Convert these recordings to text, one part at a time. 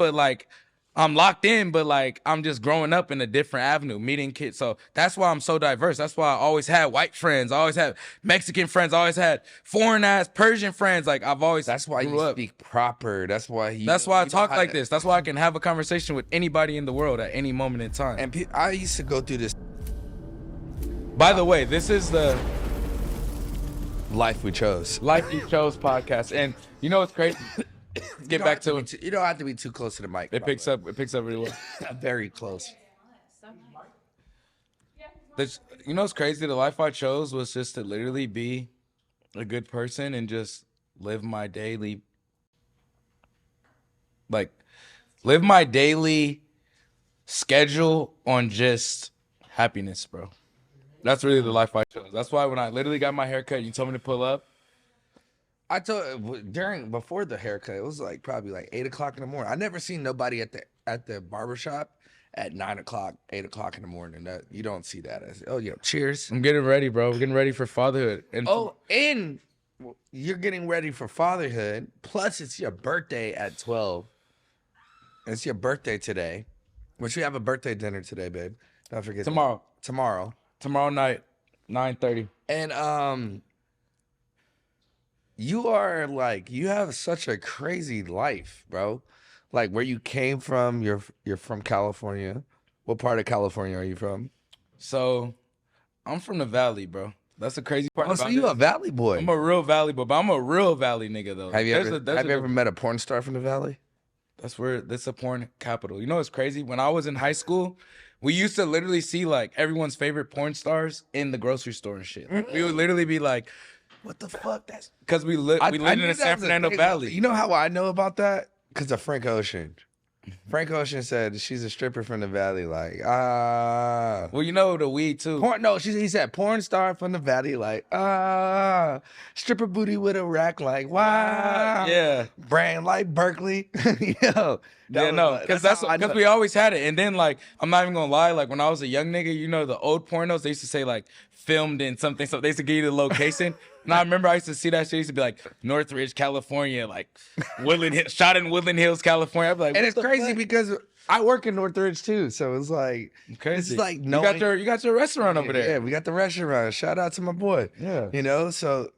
but like I'm locked in, but like I'm just growing up in a different avenue, meeting kids. So that's why I'm so diverse. That's why I always had white friends, I always had Mexican friends, I always had foreign ass Persian friends. Like I've always That's why you speak proper. That's why I talk like this. That's why I can have a conversation with anybody in the world at any moment in time. And I used to go through this. By the way, this is the Life We Chose. Life You Chose podcast. And you know what's crazy? Let's get back to it. You don't have to be too close to the mic. It picks up really well. Very close. You know what's crazy? The life I chose was just to literally be a good person and just live my daily schedule on just happiness, bro. That's really the life I chose. That's why when I literally got my haircut, you told me to pull up. I told before the haircut, it was like probably like 8 o'clock in the morning. I never seen nobody at the barbershop at 9 o'clock, 8 o'clock in the morning. You don't see that as cheers. I'm getting ready, bro. We're getting ready for fatherhood. And you're getting ready for fatherhood. Plus, it's your birthday at 12. It's your birthday today. We should have a birthday dinner today, babe. Don't forget tomorrow. Tomorrow night, 9:30. And you are like, you have such a crazy life, bro. Like where you came from, you're from California. What part of California are you from? So I'm from the Valley, bro. That's the crazy part. Oh, so you a Valley boy? I'm a real Valley boy, but I'm a real Valley nigga though. Have you ever met a porn star from the Valley? That's a porn capital. You know what's crazy? When I was in high school, we used to literally see like everyone's favorite porn stars in the grocery store and shit. We would literally be like, what the fuck? That's because we lived in the San Fernando Valley. You know how I know about that? Because of Frank Ocean. Frank Ocean said she's a stripper from the Valley. Like, well, you know the weed too. He said porn star from the Valley. Like, stripper booty with a rack. Like, wow. Yeah. Brand like Berkeley. Yo. Because we always had it. And then like, I'm not even gonna lie. Like when I was a young nigga, you know the old pornos, they used to say like filmed in something. So they used to give you the location. And I remember I used to see that shit. It used to be like Northridge, California, like shot in Woodland Hills, California. I'd be like, and it's crazy because I work in Northridge too, so it's like crazy. It's like you got your restaurant over there. Yeah, we got the restaurant. Shout out to my boy. Yeah, you know, so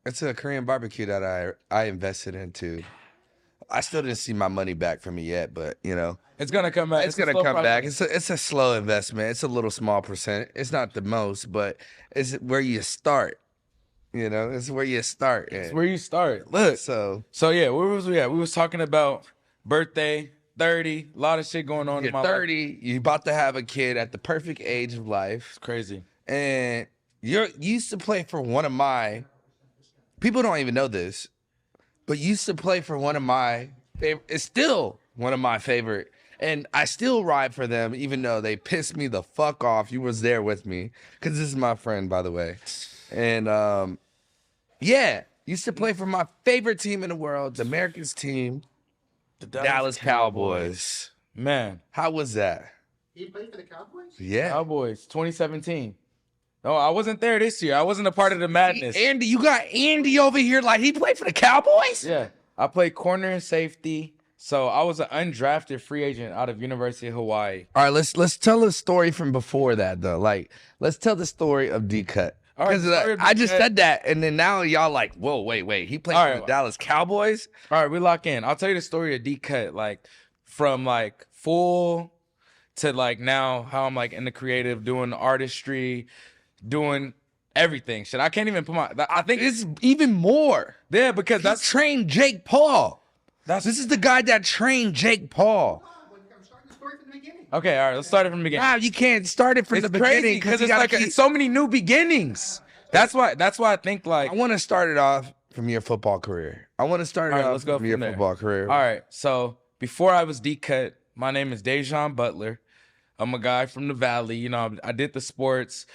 it's a Korean barbecue that I invested into. I still didn't see my money back from it yet, but you know. It's gonna come back. It's gonna come back. It's a slow investment. It's a little small percent. It's not the most, but it's where you start. You know, it's where you start. It's where you start. Look. So yeah, where was we at? We was talking about birthday, 30, a lot of shit going on in my 30, life. You about to have a kid at the perfect age of life. It's crazy. And you used to play for one of my, people don't even know this, but you used to play for one of my favorite, it's still one of my favorite. And I still ride for them, even though they pissed me the fuck off. You was there with me. Because this is my friend, by the way. And, yeah, used to play for my favorite team in the world, the Americans team, the Dallas Cowboys. Man. How was that? He played for the Cowboys? Yeah. Cowboys, 2017. No, I wasn't there this year. I wasn't a part of the madness. Andy, you got Andy over here like he played for the Cowboys? Yeah. I played corner and safety. So I was an undrafted free agent out of University of Hawaii. All right, let's tell a story from before that though. Like, let's tell the story of D-Cut. Because I just said that, and then now y'all like, whoa, wait. He played for the Dallas Cowboys? All right, we lock in. I'll tell you the story of D-Cut, like, from, like, full to, like, now how I'm, like, in the creative, doing artistry, doing everything. Shit, I can't even put I think it's even more. Yeah, because that's trained Jake Paul. This is the guy that trained Jake Paul. Okay, all right, let's start it from the beginning. Nah, you can't start it from the beginning because it's like it's so many new beginnings. That's why I think like I want to start it off from your football career. From your football career. All right, so before I was D-Cut, my name is Dejuan Butler. I'm a guy from the Valley. You know, I did the sports.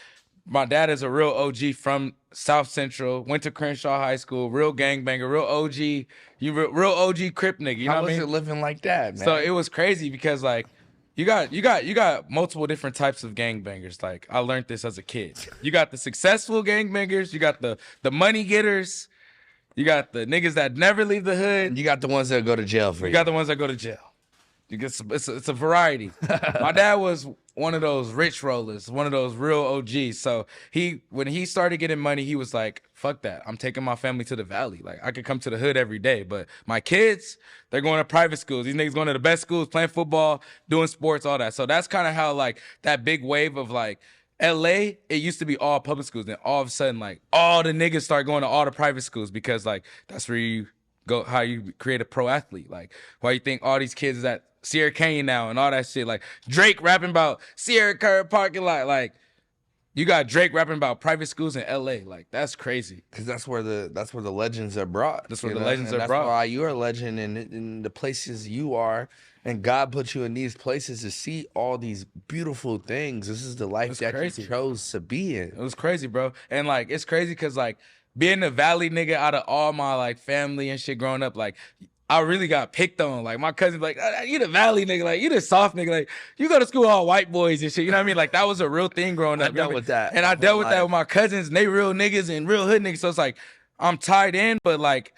My dad is a real OG from South Central. Went to Crenshaw High School. Real gangbanger. Real OG. Real OG Crip nigga. You know what I mean? How was it living like that, man? So it was crazy because like. You got multiple different types of gangbangers. Like I learned this as a kid. You got the successful gangbangers, you got the money getters, You got the niggas that never leave the hood. And you got the ones that go to jail for You got the ones that go to jail. You get it's a variety. My dad was one of those rich rollers, one of those real OGs. So when he started getting money, he was like, "Fuck that! I'm taking my family to the valley. Like I could come to the hood every day, but my kids, they're going to private schools. These niggas going to the best schools, playing football, doing sports, all that. So that's kind of how like that big wave of like." LA, it used to be all public schools. Then all of a sudden, like all the niggas start going to all the private schools because like that's where you go, how you create a pro athlete. Like why you think all these kids is at Sierra Canyon now and all that shit. Like Drake rapping about Sierra Curve parking lot. Like you got Drake rapping about private schools in LA. Like that's crazy. Because that's where the legends are brought. That's where you the know? legends And are that's brought. why you're a legend in the places you are. And God put you in these places to see all these beautiful things. This is the life That's that crazy. you chose to be in. It was crazy, bro. And like it's crazy because like being a valley nigga out of all my like family and shit growing up, like I really got picked on. Like my cousin's like, you the valley nigga, like you the soft nigga, like you go to school with all white boys and shit. You know what I mean? Like that was a real thing growing up. I dealt with that. And I dealt with that with my cousins, and they real niggas and real hood niggas. So it's like I'm tied in, but like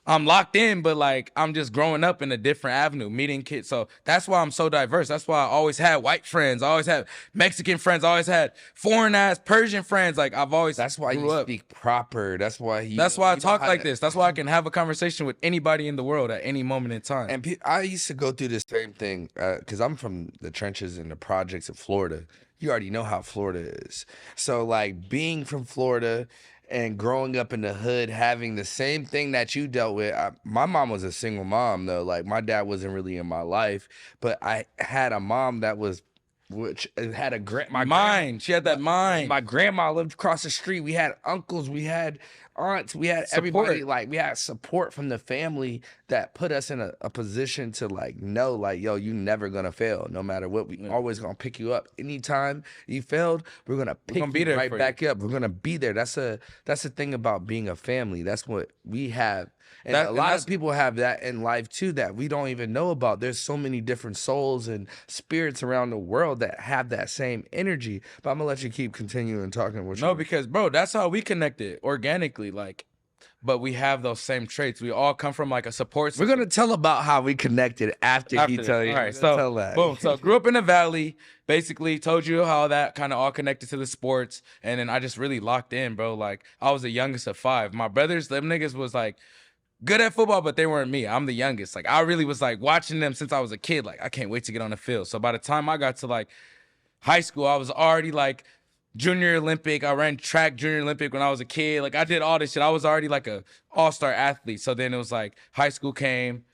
I'm locked in, but like I'm just growing up in a different avenue, meeting kids. So that's why I'm so diverse. That's why I always had white friends. I always had Mexican friends. I always had foreign ass Persian friends. Like I've always That's why you speak proper. That's why I talk like this. That's why I can have a conversation with anybody in the world at any moment in time. And I used to go through the same thing because I'm from the trenches and the projects of Florida. You already know how Florida is. So like being from Florida and growing up in the hood, having the same thing that you dealt with. My mom was a single mom though. Like my dad wasn't really in my life, but I had a mom that was, which had She had that mind. My grandma lived across the street. We had uncles, we had aunts, we had everybody. Like we had support from the family that put us in a position to like know, like, yo, you never gonna fail, no matter what. We always gonna pick you up. Anytime you failed, we're gonna pick you right back up. We're gonna be there. That's the thing about being a family. That's what we have. And a lot of people have that in life too that we don't even know about. There's so many different souls and spirits around the world that have that same energy. But I'm gonna let you keep continuing talking. No, because bro, that's how we connected organically. Like, but we have those same traits. We all come from like a support system. We're gonna tell about how we connected after he tell you. All right, so boom. So grew up in the valley. Basically, told you how that kind of all connected to the sports, and then I just really locked in, bro. Like I was the youngest of 5. My brothers, them niggas was like good at football, but they weren't me. I'm the youngest. Like I really was like watching them since I was a kid. Like I can't wait to get on the field. So by the time I got to like high school, I was already like junior Olympic. I ran track junior Olympic when I was a kid. Like I did all this shit. I was already like a all-star athlete. So then it was like high school came.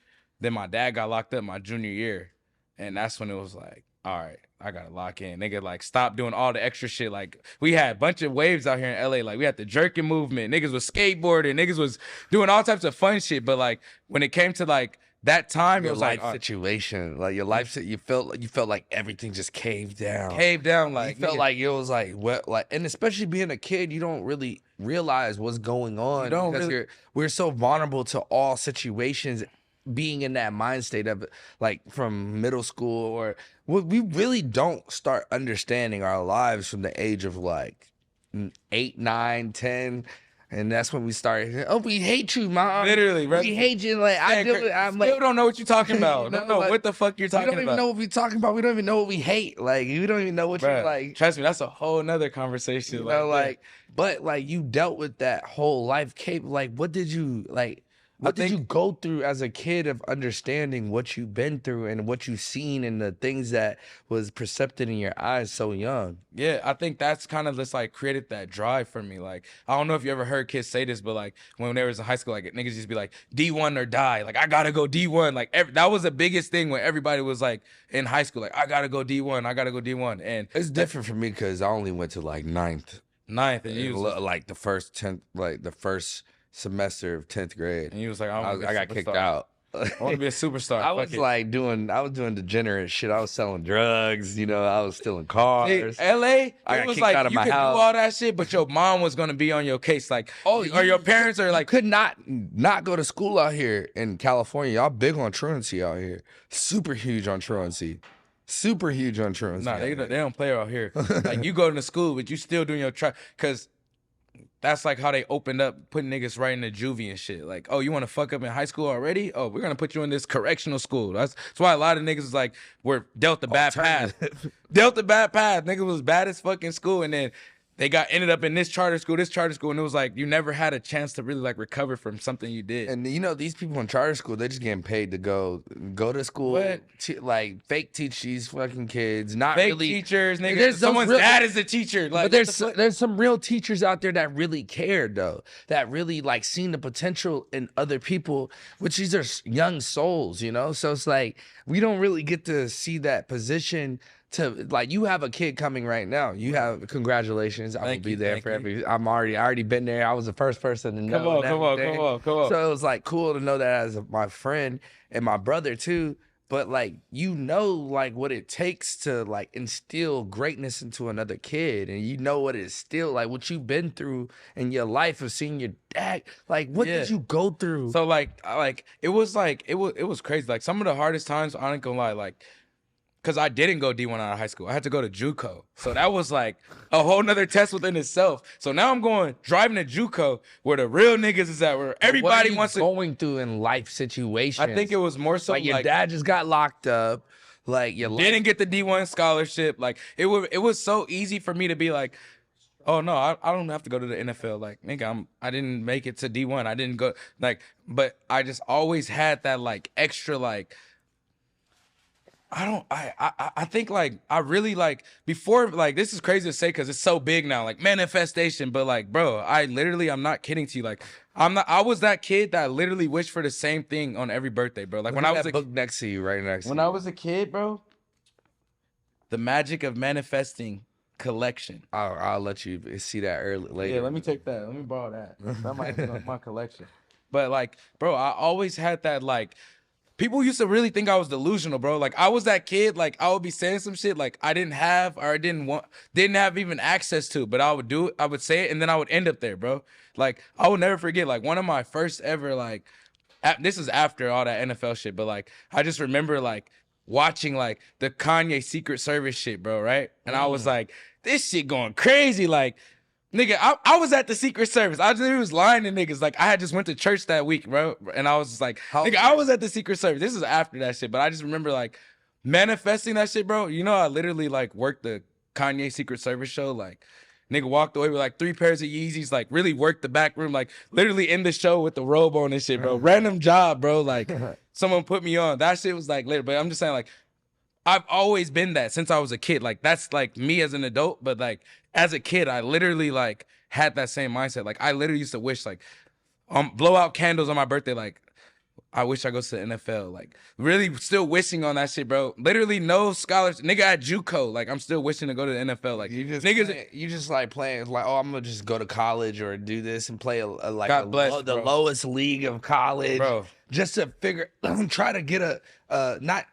Then my dad got locked up my junior year. And that's when it was like, all right, I gotta lock in. Nigga, like stop doing all the extra shit. Like we had a bunch of waves out here in LA. Like we had the jerking movement. Niggas was skateboarding. Niggas was doing all types of fun shit. But like when it came to like that time, your it was life like situation, like your life, you felt like everything just caved down. Like you felt like it was like what, like, and especially being a kid, you don't really realize what's going on. We're so vulnerable to all situations. Being in that mind state of like from middle school, or we really don't start understanding our lives from the age of like 8, 9, 10. And that's when we started. Oh, we hate you, mom. Literally, bro. We hate you. Like I'm like, still don't know what you're talking about. Don't know what the fuck you're talking about. We don't even know what we're talking about. We don't even know what we hate. Like we don't even know what you're like. Trust me, that's a whole nother conversation. You know, but like you dealt with that whole life. Like, what did you like? What did you go through as a kid of understanding what you've been through and what you've seen and the things that was percepted in your eyes so young? Yeah, I think that's kind of just like created that drive for me. Like, I don't know if you ever heard kids say this, but like when they was in high school, like niggas used to be like D1 or die. Like, I gotta go D1. Like that was the biggest thing when everybody was like in high school, like I gotta go D1. I gotta go D1. And it's different for me because I only went to like ninth. And you was like the first 10th, like the first semester of 10th grade. And you was like, I got kicked out. I want to be a superstar. I was doing degenerate shit. I was selling drugs, you know, I was stealing cars. See, LA, I got was kicked like out of you my could house. Do all that shit, but your mom was gonna be on your case. Like, or your parents are like, could not go to school out here in California. Y'all big on truancy out here. Super huge on truancy. Nah, they don't play out here. Like you go to school, but you still doing your track. Cause that's like how they opened up putting niggas right into juvie and shit. Like, oh, you want to fuck up in high school already? Oh, we're gonna put you in this correctional school. That's why a lot of niggas is like were dealt the bad path. Dealt the bad path. Niggas was bad as fucking school, and then they ended up in this charter school, and it was like you never had a chance to really like recover from something you did. And you know, these people in charter school, they're just getting paid to go to school, like fake teach these fucking kids, not Fake really teachers, nigga. Someone's dad is a teacher. Like, but there's some real teachers out there that really cared though, that really like seen the potential in other people, which these are young souls, you know. So it's like we don't really get to see that position. To like, you have a kid coming right now. You have congratulations. I will be there for every. I already been there. I was the first person to know. Come on. So it was like cool to know that as my friend and my brother too. But like, you know, like what it takes to like instill greatness into another kid, and you know what it's still like what you've been through in your life of seeing your dad. Like, what did you go through? So like it was crazy. Like some of the hardest times, I ain't gonna lie, like. Because I didn't go D1 out of high school. I had to go to JUCO. So that was like a whole nother test within itself. So now I'm driving to JUCO where the real niggas is at, where everybody wants to. What are you going through in life situations? I think it was more so like your dad just got locked up. Like you didn't get the D1 scholarship. Like it was so easy for me to be like, oh no, I don't have to go to the NFL. Like, nigga, I didn't make it to D1. I didn't go but I just always had that like extra like. I think like I really like before, like this is crazy to say because it's so big now, like manifestation, but like bro, I'm not kidding to you, like I was that kid that literally wished for the same thing on every birthday, bro. Like when I was book next to you, right next to you. When I was a kid, bro, The Magic of Manifesting collection. I'll let you see that later. Yeah, let me take that. Let me borrow that. That might be my collection. But like, bro, I always had that like. People used to really think I was delusional, bro. Like I was that kid, like I would be saying some shit like I didn't have or I didn't have even access to, but I would do it, I would say it, and then I would end up there, bro. Like I will never forget, like one of my first ever like this is after all that NFL shit, but like I just remember like watching like the Kanye Secret Service shit, bro, right? And I was like, this shit going crazy, like nigga, I was at the Secret Service. I just was lying to niggas. Like, I had just went to church that week, bro. And I was just like, nigga, I was at the Secret Service. This is after that shit. But I just remember, like, manifesting that shit, bro. You know, I literally, like, worked the Kanye Secret Service show. Like, nigga walked away with, like, 3 pairs of Yeezys. Like, really worked the back room. Like, literally in the show with the robe on and shit, bro. Random job, bro. Like, someone put me on. That shit was, like, later. But I'm just saying, like, I've always been that since I was a kid. Like, that's, like, me as an adult. But, like, as a kid, I literally, like, had that same mindset. Like, I literally used to wish, like, blow out candles on my birthday. Like, I wish I go to the NFL. Like, really still wishing on that shit, bro. Literally no scholarship. Nigga at JUCO. Like, I'm still wishing to go to the NFL. Like, you just like playing, like, oh, I'm going to just go to college or do this and play the lowest league of college. Bro. Just to try to get not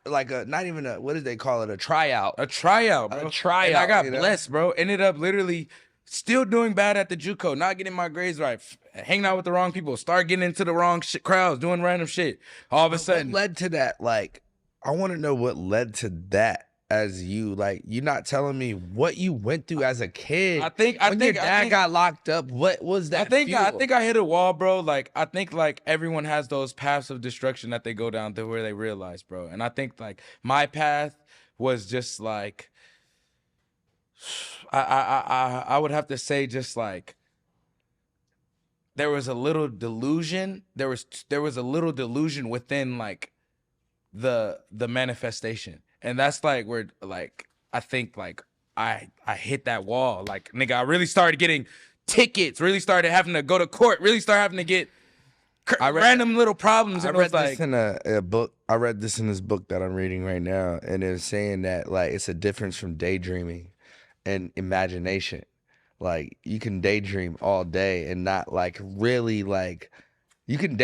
even a, what did they call it? A tryout. A tryout, bro. And I got blessed, bro. Ended up literally still doing bad at the JUCO, not getting my grades right, hanging out with the wrong people, start getting into the wrong crowds, doing random shit. All of a sudden. What led to that? Like, I want to know what led to that. As you, like, you're not telling me what you went through as a kid. I think your dad got locked up. What was that? I think I hit a wall, bro. Like, I think like everyone has those paths of destruction that they go down to where they realize, bro. And I think like my path was just like, I would have to say just like there was a little delusion. There was a little delusion within like the manifestation. And that's like where like I think like I hit that wall. Like, nigga, I really started getting tickets, really started having to go to court, really started having to get random little problems. I read this in a book. I read this in this book that I'm reading right now, and it's saying that like it's a difference from daydreaming and imagination. Like, you can daydream all day and not like really like we can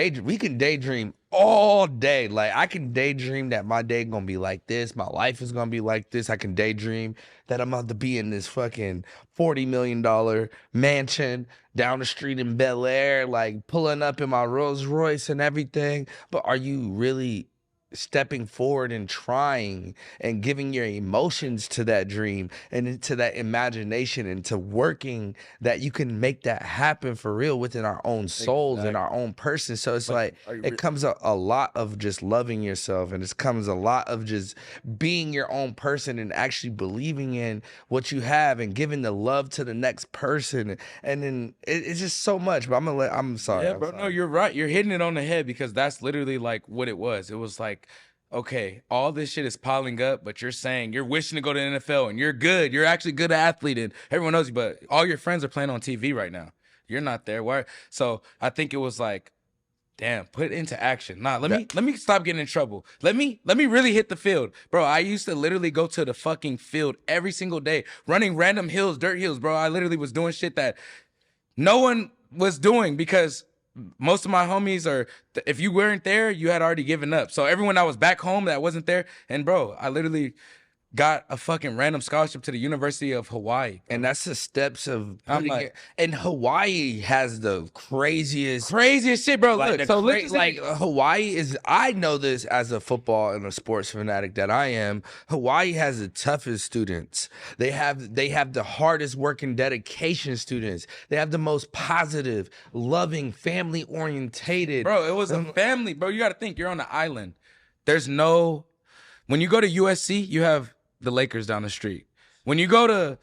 daydream all day. Like, I can daydream that my day gonna be like this, my life is gonna be like this. I can daydream that I'm about to be in this fucking $40 million mansion down the street in Bel Air, like pulling up in my Rolls Royce and everything. But are you really stepping forward and trying and giving your emotions to that dream and into that imagination and to working that you can make that happen for real within our own souls and our own person. So it's like it comes a lot of just loving yourself, and it comes a lot of just being your own person and actually believing in what you have and giving the love to the next person. And then it's just so much. But I'm sorry. Yeah, bro. No, you're right. You're hitting it on the head, because that's literally like what it was. It was like, okay, all this shit is piling up, but you're saying you're wishing to go to the NFL and you're good. You're actually good athlete and everyone knows you, but all your friends are playing on TV right now. You're not there. Why? So I think it was like, damn, put it into action. Nah, let me stop getting in trouble. Let me really hit the field. Bro, I used to literally go to the fucking field every single day, running random hills, dirt hills, bro. I literally was doing shit that no one was doing, because most of my homies are, if you weren't there, you had already given up. So everyone that was back home that wasn't there, and bro, I literally got a fucking random scholarship to the University of Hawaii. And that's the steps of putting it. And Hawaii has the craziest shit, bro. Like, Look, so like Hawaii is, I know this as a football and a sports fanatic that I am. Hawaii has the toughest students. They have the hardest working dedication students. They have the most positive, loving, family orientated. Bro, it was a family, bro. You got to think, you're on the island. There's no, when you go to USC, you have the Lakers down the street. When you go to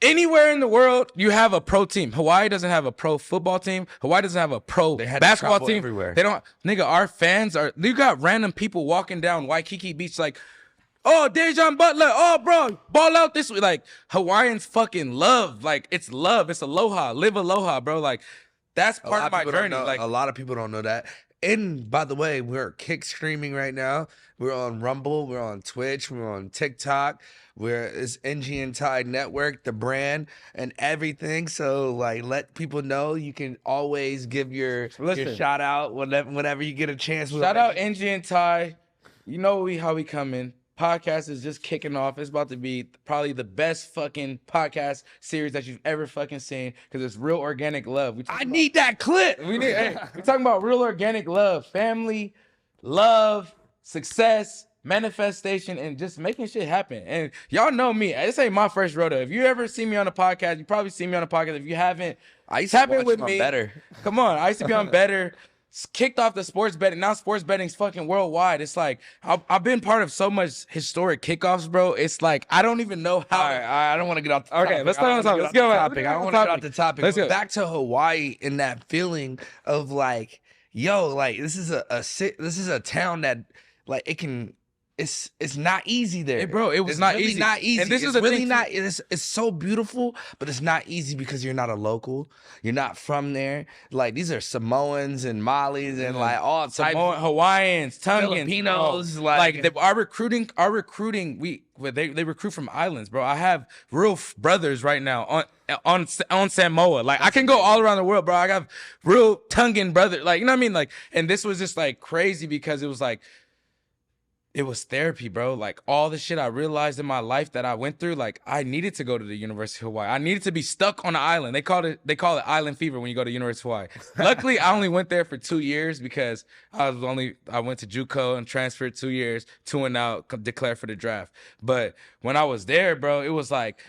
anywhere in the world, you have a pro team. Hawaii doesn't have a pro football team. Hawaii doesn't have a pro basketball team. Everywhere. They don't, nigga, our fans are, you got random people walking down Waikiki Beach like, oh, Dejuan Butler, oh, bro, ball out this way. Like, Hawaiians fucking love, like, it's love, it's aloha, live aloha, bro. Like, that's part of my journey. Like, a lot of people don't know that. And by the way, we're kick streaming right now. We're on Rumble, we're on Twitch, we're on TikTok. It's NG Tide Network, the brand, and everything. So like, let people know you can always give your shout out whenever you get a chance. Shout out NG Tide. You know how we come in. Podcast is just kicking off. It's about to be probably the best fucking podcast series that you've ever fucking seen, because it's real organic love. I need that clip. We're talking about real organic love, family, love, success, manifestation, and just making shit happen. And y'all know me. This ain't my first rodeo. If you ever see me on a podcast, you probably see me on a podcast. If you haven't, I used to watch with my me. Better. Come on, I used to be on Better. Kicked off the sports betting. Now sports betting's fucking worldwide. It's like I've been part of so much historic kickoffs, bro. It's like I don't even know how. All right, I don't want to get off the topic. Okay, let's start on the topic. Let's go. I don't want to get off the topic. Let's go back to Hawaii and that feeling of like, yo, like this is a town that like it's not easy there. Hey, bro, it was it's not really easy. not easy. And this it's is the really thing not. It's so beautiful, but it's not easy because you're not a local. You're not from there. Like these are Samoans and Malis and like all types. Hawaiians, Tongans, Filipinos. Our recruiting. They recruit from islands, bro. I have real brothers right now on Samoa. Like I can go all around the world, bro. I got real Tongan brother. Like you know what I mean. Like, and this was just like crazy because it was like. It was therapy, bro. Like all the shit I realized in my life that I went through, like I needed to go to the University of Hawaii. I needed to be stuck on an island. They call it island fever when you go to University of Hawaii. Luckily, I only went there for 2 years because I went to JUCO and transferred 2 years, 2 and out, declared for the draft. But when I was there, bro, it was like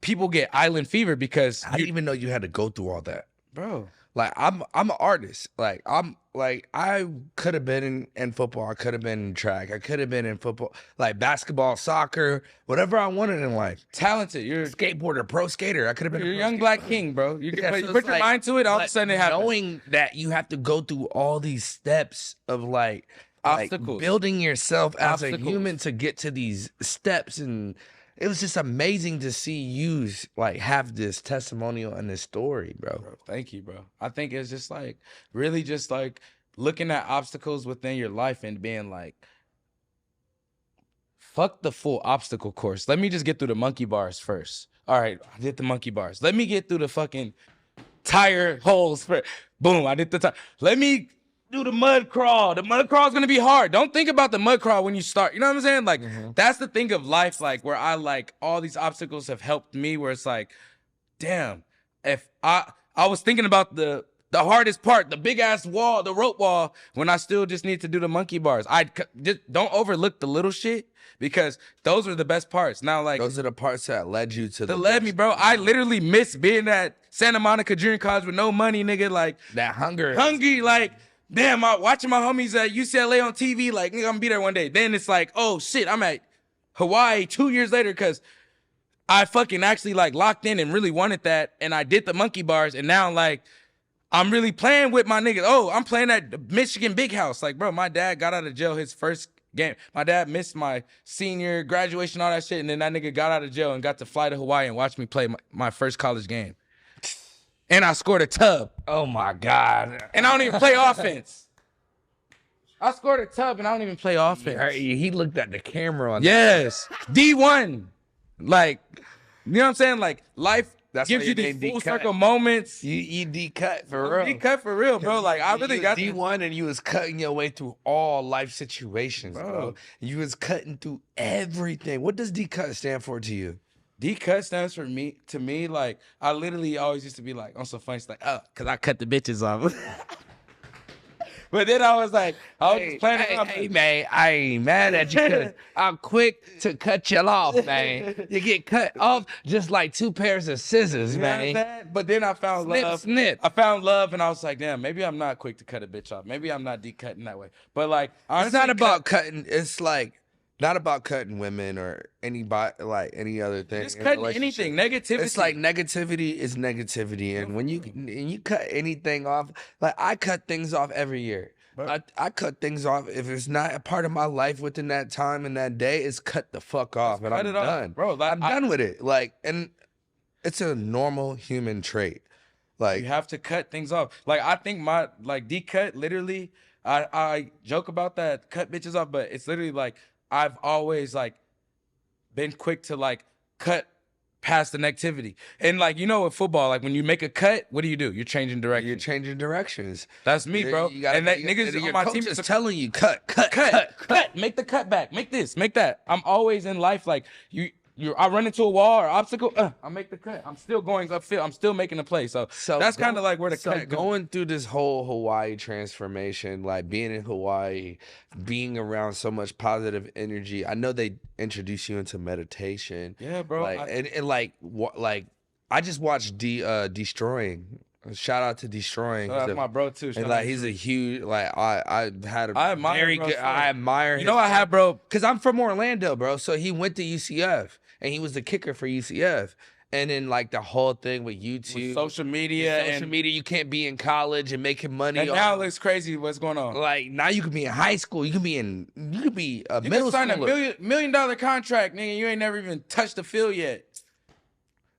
people get island fever because I didn't even know you had to go through all that, bro. Like I'm an artist. Like I could have been in football. I could have been in track. I could have been in football, like basketball, soccer, whatever I wanted in life. Talented. You're a skateboarder, pro skater. I could have been. You're a young black king, bro. You put your mind to it. All of a sudden it happens. Knowing that you have to go through all these steps of like obstacles, building yourself as a human to get to these steps, and it was just amazing to see you like have this testimonial and this story, bro. Thank you, bro. I think it's just like really just like looking at obstacles within your life and being like, fuck the full obstacle course. Let me just get through the monkey bars first. All right, I did the monkey bars. Let me get through the fucking tire holes first. Boom, I did the tire. Let me do the mud crawl. The mud crawl is gonna be hard. Don't think about the mud crawl when you start. You know what I'm saying? Like that's the thing of life. Like where I like all these obstacles have helped me. Where it's like, damn, if I was thinking about the the hardest part, the big ass wall, the rope wall, when I still just need to do the monkey bars. Just don't overlook the little shit because those are the best parts. Now, like, Those are the parts that led you to that led me, bro. I literally miss being at Santa Monica Junior College with no money, nigga. Like, that hunger. hungry, like, damn, watching my homies at UCLA on TV, like, nigga, I'm gonna be there one day. Then it's like, oh shit, I'm at Hawaii 2 years later because I fucking actually like locked in and really wanted that, and I did the monkey bars, and now like I'm really playing with my niggas. Oh, I'm playing at Michigan Big House. Like, bro, my dad got out of jail his first game. My dad missed my senior graduation, all that shit, and then that nigga got out of jail and got to fly to Hawaii and watch me play my first college game. And I scored a tub. Oh my God. And I don't even play offense. I scored a tub and I don't even play offense. He looked at the camera on Yes. D1. Like, you know what I'm saying? Like, life That's gives why you your these name full D-Cut. circle moments. You D-cut for real. D-cut for real, bro. Like, I really got D1 and you was cutting your way through all life situations, bro. You was cutting through everything. What does D-cut stand for to you? D-cut stands for me, to me, like, I literally always used to be like, on some funny stuff, like, oh, because I cut the bitches off. But then I was like, I was just playing around. Hey, man, I ain't mad at you because I'm quick to cut you off, man. You get cut off just like two pairs of scissors, You know what man. I'm saying? But then I found Snip, love. snip. I found love, and I was like, damn, maybe I'm not quick to cut a bitch off. Maybe I'm not D-cutting that way. But, like, honestly, It's not about cutting. It's like not about cutting women or anybody, like any other thing. just in a cutting relationship. anything. Negativity. It's like negativity is negativity, and when you cut anything off, like I cut things off every year. I cut things off if it's not a part of my life within that time and that day. It's cut the fuck off, and I'm done, bro. Like, I'm done with it. Like, and it's a normal human trait. Like, you have to cut things off. Like, I think my, like, D-cut, literally, I joke about that, cut bitches off, but it's literally like, I've always, like, been quick to, like, cut past the negativity. And, like, you know, with football, like, when you make a cut, what do? You're changing direction. you're changing directions. That's me, bro. And that niggas your on my coach team is telling you cut. make the cut back, make this, make that. I'm always in life like I run into a wall or obstacle, I make the cut. I'm still going upfield. I'm still making the play. So that's kind of like where the cut goes. Going through this whole Hawaii transformation, like being in Hawaii, being around so much positive energy. I know they introduce you into meditation. Yeah, bro. Like, I just watched Destroying. Shout out to Destroying. That's my bro too. And like he's a huge I had a I admire very bro, good. so. I admire. You know I have, bro, because I'm from Orlando, bro. So he went to UCF and he was the kicker for UCF. And then like the whole thing with YouTube, with social media, you can't be in college and making money. And now it looks crazy. What's going on? Like now you can be in high school. You can be a You middle can sign a schooler. million dollar contract, nigga. You ain't never even touched the field yet.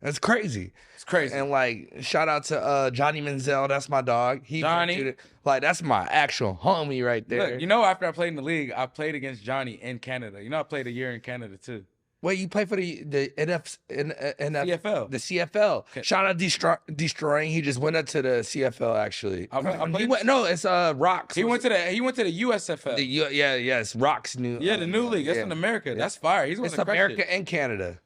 That's crazy. It's crazy. And like, shout out to Johnny Manziel. That's my dog. Johnny. Like, that's my actual homie right there. Look, you know, after I played in the league, I played against Johnny in Canada. You know, I played a year in Canada too. Wait, you play for the CFL. The CFL. Okay. Shout out Destroying. He just went up to the CFL actually. No, it's Rocks. He went to the USFL. Yes, Rocks new. The new league. That's in America. That's fire. He's It's America and Canada.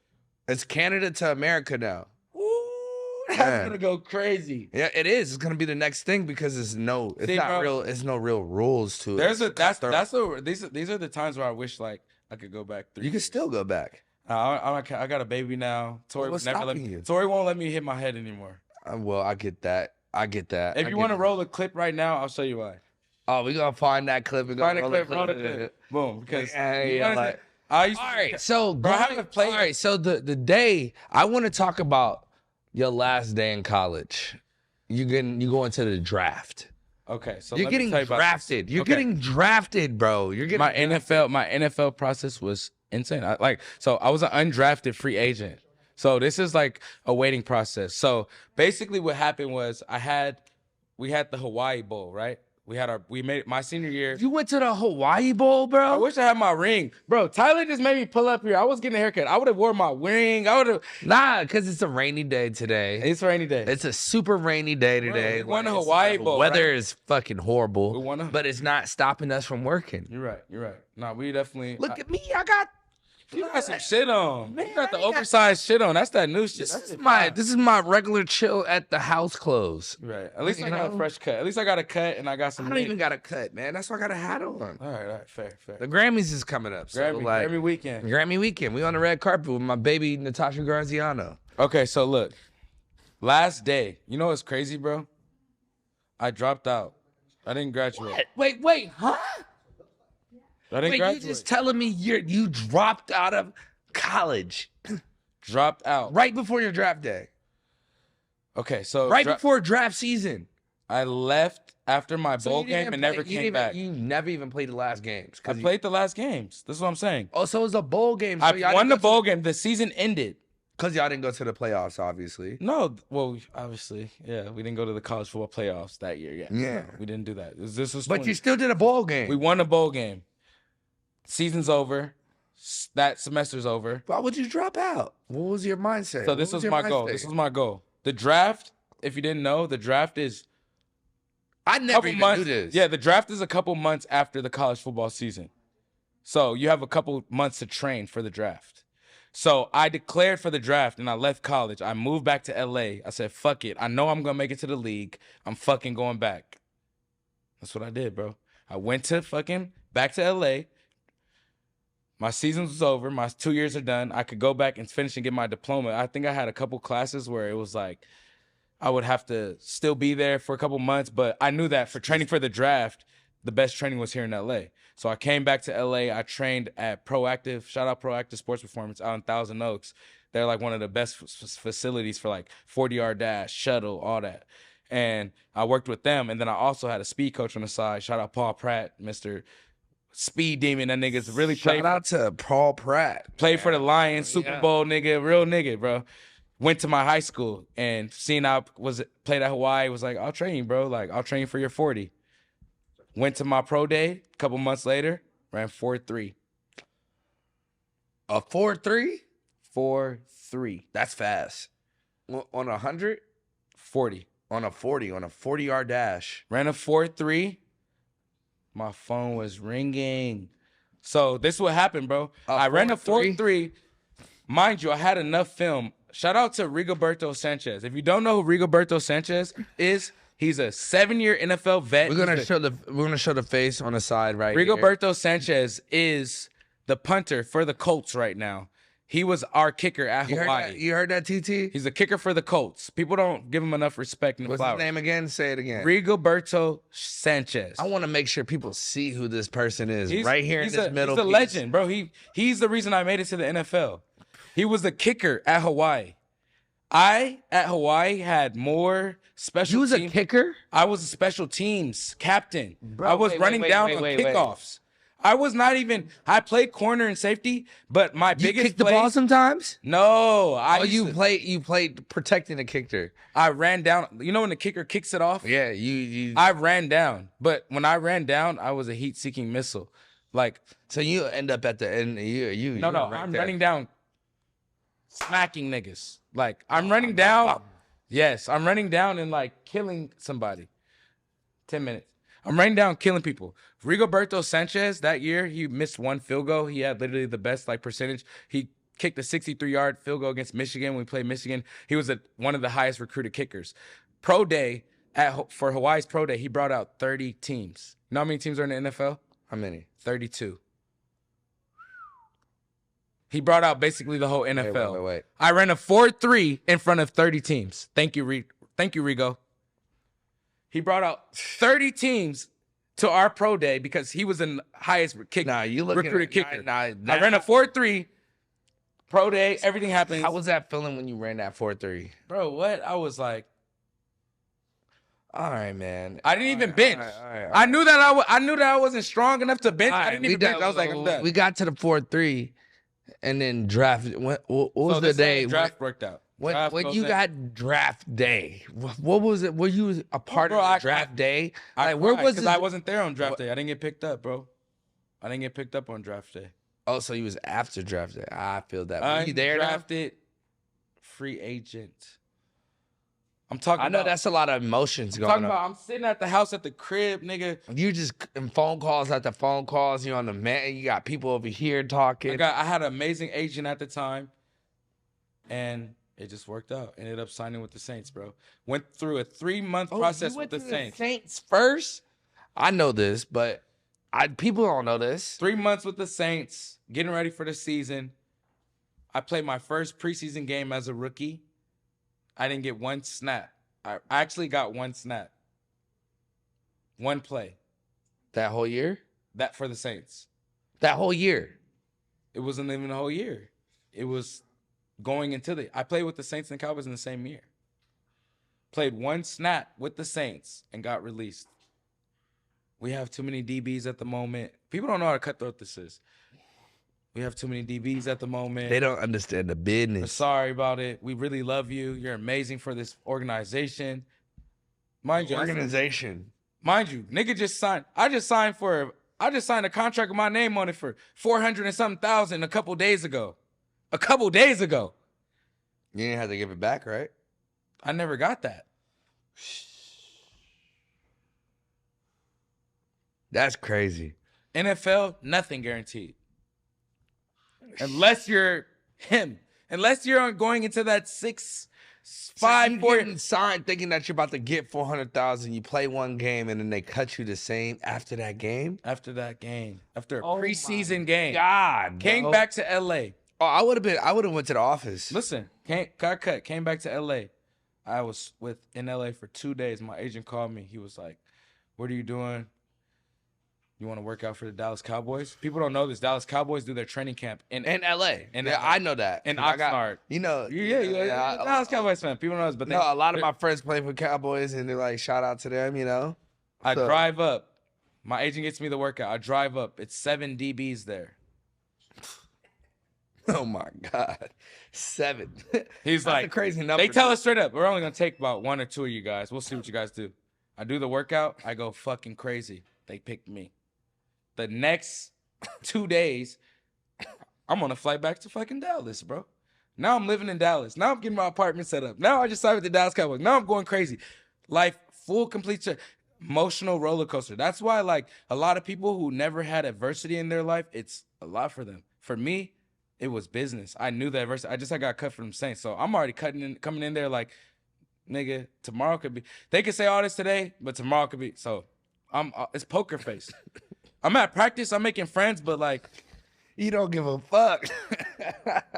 It's Canada to America now. Ooh, that's gonna go crazy. Yeah, it is. It's gonna be the next thing because it's no real rules to it. These are the times where I wish like I could go back. You can still go back. I got a baby now. Tori What's stopping you? Tori won't let me hit my head anymore. Well, I get that. If you want to roll a clip right now, I'll show you why. Oh, we're gonna find that clip. Roll the clip. Boom. Because all right, so bro, I haven't played. All right, so the day I want to talk about your last day in college. You going to the draft. Okay, so you're getting drafted. You're getting drafted, bro. You're getting my NFL process was insane. I was an undrafted free agent. So this is like a waiting process. So basically what happened was we had the Hawaii Bowl, right? We made it my senior year. You went to the Hawaii Bowl, bro? I wish I had my ring. Bro, Tyler just made me pull up here. I was getting a haircut. I would have worn my ring. Nah, because it's a rainy day today. It's a rainy day. It's a super rainy day today. Bro, we won the Hawaii Bowl. Weather is fucking horrible. We won but it's not stopping us from working. You're right. Nah, we definitely. Look at me. I got You got some shit on. Man, You got the I ain't got- oversized shit on. That's that new shit. This is my regular chill at the house clothes. Right. At least You I got a know? fresh cut. At least I got a cut and I got some. I don't even got a cut, man. That's why I got a hat on. All right. Fair. The Grammys is coming up. So Grammy weekend. Grammy weekend. We on the red carpet with my baby Natasha Graziano. Okay, so look. Last day. You know what's crazy, bro? I dropped out. I didn't graduate. Wait, huh? I didn't Wait, graduate. you just telling me you dropped out of college Dropped out. right before your draft day, Okay, so right before draft season. I left after my So bowl you game didn't and play- never you came didn't back. You never even played the last games. I played the last games. This is what I'm saying. Oh, so it was a bowl game. So I won the bowl game. The season ended. because y'all didn't go to the playoffs, obviously. No, well, obviously, yeah, we didn't go to the college football playoffs that year yet. Yeah. We didn't do that. This was But 20. you still did a bowl game. We won a bowl game. Season's over. That semester's over. Why would you drop out? What was your mindset? So this was your my mind goal. state? This was my goal. The draft, if you didn't know, the draft is I a never couple even months. knew this. Yeah, the draft is a couple months after the college football season. So you have a couple months to train for the draft. So I declared for the draft and I left college. I moved back to LA. I said, fuck it. I know I'm going to make it to the league. I'm fucking going back. That's what I did, bro. I went to fucking back to LA. My season was over. My 2 years are done. I could go back and finish and get my diploma. I think I had a couple classes where it was like I would have to still be there for a couple months, but I knew that for training for the draft, the best training was here in LA. So I came back to LA. I trained at Proactive, shout out Proactive Sports Performance out in Thousand Oaks. They're like one of the best facilities for like 40-yard dash, shuttle, all that. And I worked with them. And then I also had a speed coach on the side. Shout out Paul Pratt, Mr. Speed Demon. That nigga's really Shout out to Paul Pratt. played for the Lions, Super Yeah. Bowl nigga, real nigga, bro. Went to my high school and seeing I played at Hawaii, was like, I'll train you, bro. Like, I'll train you for your 40. Went to my pro day a couple months later, ran 4.3. A 4.3? 4.3. That's fast. On 100? 40. On a 40, on a 40-yard dash. Ran a 4.3. My phone was ringing. So this is what happened, bro. I ran a 4.3. Mind you, I had enough film. Shout out to Rigoberto Sanchez. If you don't know who Rigoberto Sanchez is, he's a 7-year NFL vet. We're gonna show the face on the side right here. Rigoberto Sanchez is the punter for the Colts right now. He was our kicker at Hawaii. You heard that, TT? He's a kicker for the Colts. People don't give him enough respect and What's flowers. his name again? Say it again. Rigoberto Sanchez. I want to make sure people see who this person is right here in this middle He's a piece. legend, bro. He's the reason I made it to the NFL. He was the kicker at Hawaii. I, at Hawaii, had more special You was a team- kicker? I was a special teams captain. Bro, I was wait, running wait, down wait, on wait, wait. kickoffs. I was not even. I played corner and safety, but my You biggest kicked the ball plays- sometimes? No, You played protecting the kicker. I ran down. You know when the kicker kicks it off? Yeah, you I ran down, but when I ran down, I was a heat-seeking missile. Like, so you end up at the end. no, I'm running down, smacking niggas. Like, I'm running down. Yes, I'm running down and like killing somebody. 10 minutes. I'm running down, killing people. Rigoberto Sanchez, that year, he missed one field goal. He had literally the best like percentage. He kicked a 63-yard field goal against Michigan when we played Michigan. He was one of the highest recruited kickers. Pro day for Hawaii's pro day, he brought out 30 teams. You know how many teams are in the NFL? How many? 32. He brought out basically the whole NFL. Wait. I ran a 4.3 in front of 30 teams. Thank you, Rigo. He brought out 30 teams to our pro day because he was the highest recruited kicker. I ran a 4.3 pro day. Everything happened. How was that feeling when you ran that 4.3? Bro, what? I was like, All right, man. I didn't even bench. All right. I knew that I knew that I wasn't strong enough to bench. I didn't even bench. I was like, I'm done. We got to the 4.3 and then draft. What was So the this is how day? the draft worked out. Draft When goes you in. got draft day, what was it? Were you a part Bro, of the draft day? I Like, where was because it? I wasn't there on draft day. I didn't get picked up, bro. I didn't get picked up on draft day. Oh, so you was after draft day. I feel that. Were I you there now? drafted free agent. I'm talking I know about, that's a lot of emotions talking going on. about I'm sitting at the house at the crib, nigga. You just in phone calls after phone calls. You on the man. You got people over here talking. I had an amazing agent at the time, and it just worked out. Ended up signing with the Saints, bro. Went through a 3-month process you with went the to Saints. Saints first. I know this, but people don't know this. 3 months with the Saints, getting ready for the season. I played my first preseason game as a rookie. I didn't get one snap. I actually got one snap. One play. That whole year. That for the Saints. That whole year. It wasn't even a whole year. It was going into I played with the Saints and Cowboys in the same year. Played one snap with the Saints and got released. We have too many DBs at the moment. People don't know how cutthroat this is. We have too many DBs at the moment. They don't understand the business. We're sorry about it. We really love you. You're amazing for this organization. Mind you, nigga just signed. I just signed a contract with my name on it for 400 and something thousand a couple days ago. You didn't have to give it back, right? I never got that. That's crazy. NFL, nothing guaranteed. Unless you're him. Unless you're going into that 6, 5, 4 getting signed thinking that you're about to get 400,000. You play one game and then they cut you the same after that game. After a preseason game. God, came back to LA. Oh, I would have went to the office. Listen, got cut. Came back to LA. I was in LA for 2 days. My agent called me. He was like, "What are you doing? You want to work out for the Dallas Cowboys?" People don't know this. Dallas Cowboys do their training camp in LA. Yeah, I know that. In Oxnard. Yeah. Dallas Cowboys fan. People know this, but a lot of my friends play for Cowboys, and they're like, shout out to them, I drive up. My agent gets me the workout. I drive up. It's 7 DBs there. Oh my God. 7. He's like, a crazy number. They tell us straight up, we're only going to take about 1 or 2 of you guys. We'll see what you guys do. I do the workout. I go fucking crazy. They picked me. The next 2 days, I'm on a flight back to fucking Dallas, bro. Now I'm living in Dallas. Now I'm getting my apartment set up. Now I just signed with the Dallas Cowboys. Now I'm going crazy. Life, full, complete, emotional roller coaster. That's why, like, a lot of people who never had adversity in their life, it's a lot for them. For me, it was business. I knew the adversity. I got cut from the Saints. So I'm already coming in there like, nigga, tomorrow could be. They could say all this today, but tomorrow could be. So it's poker face. I'm at practice. I'm making friends, but like, you don't give a fuck.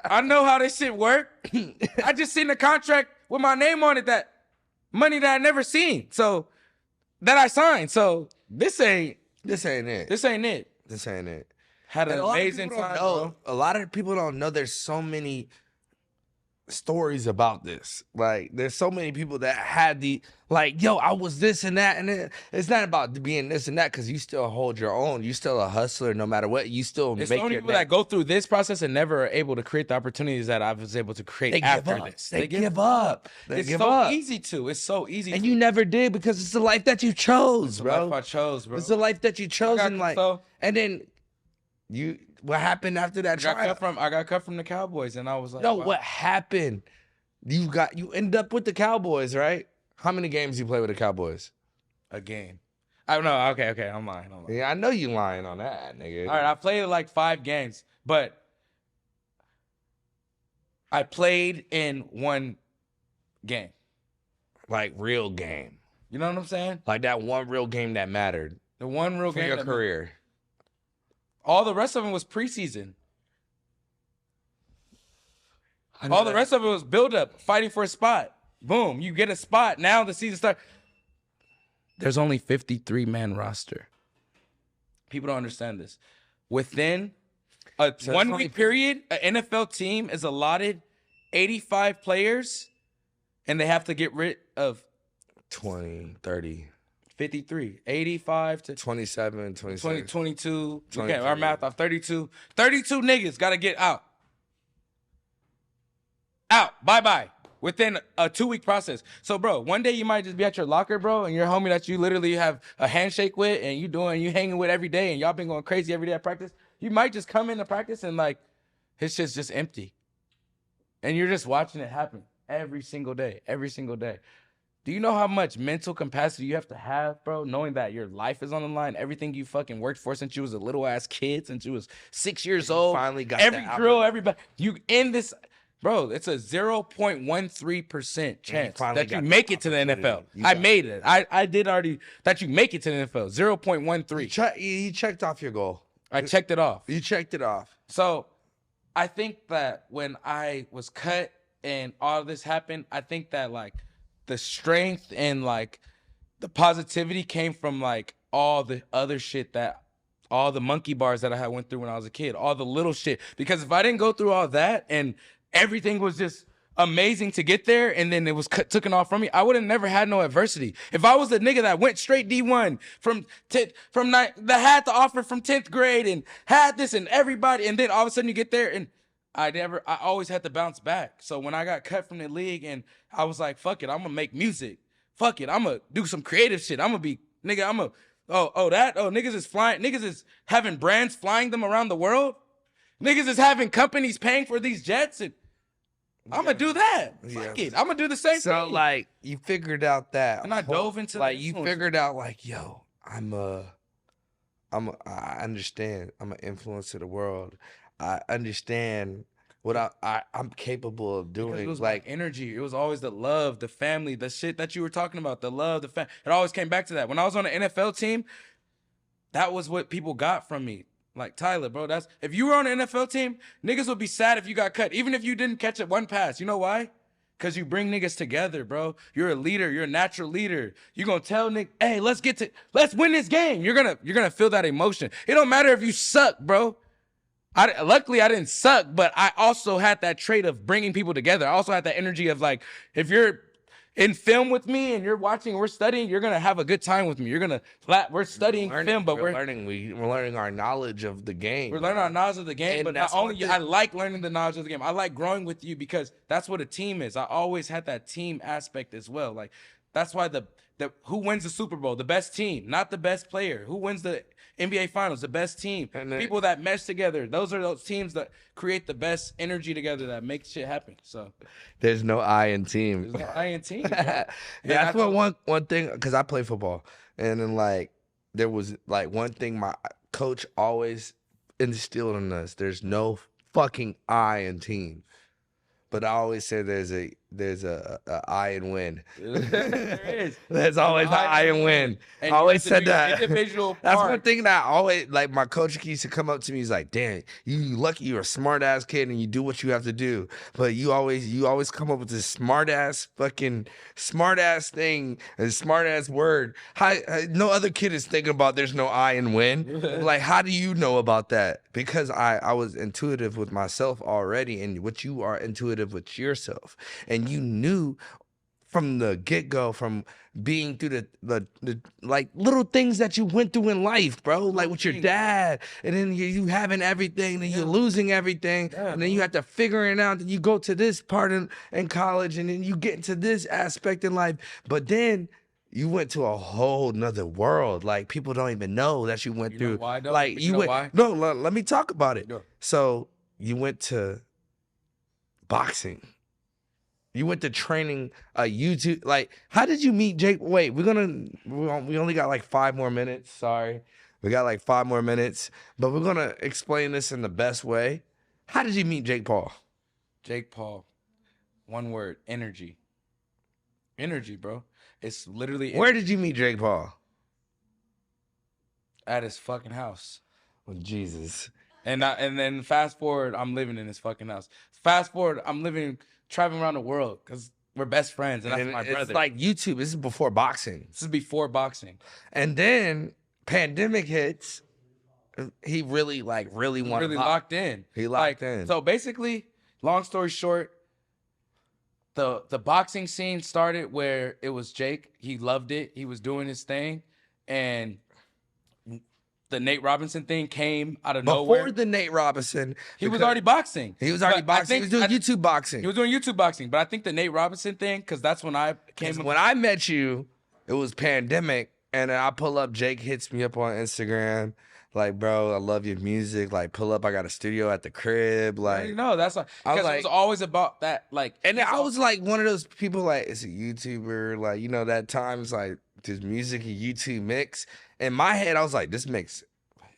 I know how this shit work. I just seen the contract with my name on it, that money that I never seen. So that I signed. So this ain't it. Had an amazing time, bro. A lot of people don't know there's so many stories about this. Like, there's so many people that had yo, I was this and that, and it's not about being this and that, because you still hold your own. You still a hustler no matter what. You still There's make so many people that go through this process and never are able to create the opportunities that I was able to create after this. They give up. It's so easy to. It's so easy. And you never did, because it's the life that you chose, bro. It's the life I chose, bro. It's the life that you chose, and then what happened after that trial? I got cut from the Cowboys, and I was like, no, wow. What happened? You end up with the Cowboys, right? How many games you play with the Cowboys? A game. I don't know. Okay, I'm lying. Yeah, I know you lying on that, nigga. All right, I played like 5 games, but I played in 1 game. Like, real game. You know what I'm saying? Like that one real game that mattered. The one real game for your career. All the rest of them was preseason. All the rest of it was build up, fighting for a spot. Boom, you get a spot. Now the season starts. There's only 53-man roster. People don't understand this. Within a 1-week period, an NFL team is allotted 85 players, and they have to get rid of 20, 30. 53, 85 to 27, 27. 20, 22. Okay, our math off 32. 32 niggas got to get out. Bye-bye. Within a 2-week process. So, bro, one day you might just be at your locker, bro, and your homie that you literally have a handshake with and you hanging with every day, and y'all been going crazy every day at practice. You might just come into practice and, like, his shit's just empty. And you're just watching it happen every single day. Do you know how much mental capacity you have to have, bro? Knowing that your life is on the line, everything you fucking worked for since you was a little ass kid, since you was 6 years old. finally got every that drill, outlet. everybody, you in this, bro. It's a 0.13% chance finally that you got make that it to the NFL. opportunity. You I got made it. I did already that you make it to the NFL. 0.13. You checked off your goal. I checked it off. You checked it off. So I think that when I was cut and all this happened, I think that like the strength and like the positivity came from like all the other shit all the monkey bars that I had went through when I was a kid, all the little shit. Because if I didn't go through all that and everything was just amazing to get there and then it was taken off from me, I would have never had no adversity. If I was the nigga that went straight D1 that had the offer from 10th grade and had this and everybody, and then all of a sudden you get there and I always had to bounce back. So when I got cut from the league and I was like, fuck it, I'm gonna make music. Fuck it, I'm gonna do some creative shit. I'm gonna be, nigga, niggas is flying, niggas is having brands flying them around the world. Niggas is having companies paying for these jets and I'm gonna do that. Fuck it. I'm gonna do the same thing. So like you figured out that, and I dove into like you figured out like, yo, I understand. I'm an influence of the world. I understand what I'm capable of doing. Because it was like energy. It was always the love, the family, the shit that you were talking about, the love, the family. It always came back to that. When I was on the NFL team, that was what people got from me. Like, Tyler, bro, if you were on an NFL team, niggas would be sad if you got cut, even if you didn't catch it one pass. You know why? Because you bring niggas together, bro. You're a leader. You're a natural leader. You're going to tell niggas, hey, let's win this game. You're gonna feel that emotion. It don't matter if you suck, bro. Luckily, I didn't suck, but I also had that trait of bringing people together. I also had that energy of like, if you're in film with me and you're watching, we're studying, you're gonna have a good time with me. We're studying film, but we're learning our knowledge of the game. We're learning our knowledge of the game, And but not only I like learning the knowledge of the game. I like growing with you because that's what a team is. I always had that team aspect as well. Like that's why the who wins the Super Bowl? The best team, not the best player. Who wins the NBA Finals? The best team. People that mesh together. Those are those teams that create the best energy together that make shit happen. So there's no I in team. there's no I in team. That's what one thing, because I play football, and then like there was like one thing my coach always instilled in us: there's no fucking I in team. But I always say there's a I and win. There is. There's always an I and win. I always said that. Individual That's part. one thing that I always, like, my coach used to come up to me. He's like, damn, you lucky you're a smart ass kid and you do what you have to do. But you always come up with this smart ass thing, a smart ass word. No other kid is thinking about there's no I and win. Like, how do you know about that? Because I was intuitive with myself already, and what you are intuitive with yourself. And you knew from the get-go, from being through the like little things that you went through in life, bro, like with your dad, and then you having everything, then you're losing everything, and then you have to figure it out, then you go to this part in college, and then you get into this aspect in life, but then you went to a whole nother world. Like, people don't even know that you went through. Why, though? Like, you know why? No, let me talk about it. Yeah. So you went to boxing. You went to training YouTube. Like, how did you meet Jake? Wait, we only got like 5 more minutes. Sorry. We got like 5 more minutes, but we're going to explain this in the best way. How did you meet Jake Paul? Jake Paul. One word, energy. Energy, bro. It's literally energy. Where did you meet Jake Paul? At his fucking house. Oh, Jesus. And then fast forward, I'm living in his fucking house. Fast forward, I'm traveling around the world because we're best friends, and that's my brother. It's like YouTube. This is before boxing. This is before boxing. And then pandemic hits. He really locked in. He locked in. So basically, long story short, the boxing scene started where it was Jake. He loved it. He was doing his thing, and the Nate Robinson thing came out of nowhere. Before the Nate Robinson, he was already boxing. He was already boxing. He was doing YouTube boxing. He was doing YouTube boxing, but I think the Nate Robinson thing, because that's when I came. When I met you, it was pandemic, and then I pull up. Jake hits me up on Instagram, Like, bro, I love your music. Like, pull up. I got a studio at the crib. Like, No, that's like I was because it was like, always about that. Like, and I was like one of those people, like, it's a YouTuber. Like, you know, that times like this music and YouTube mix. In my head, I was like, this makes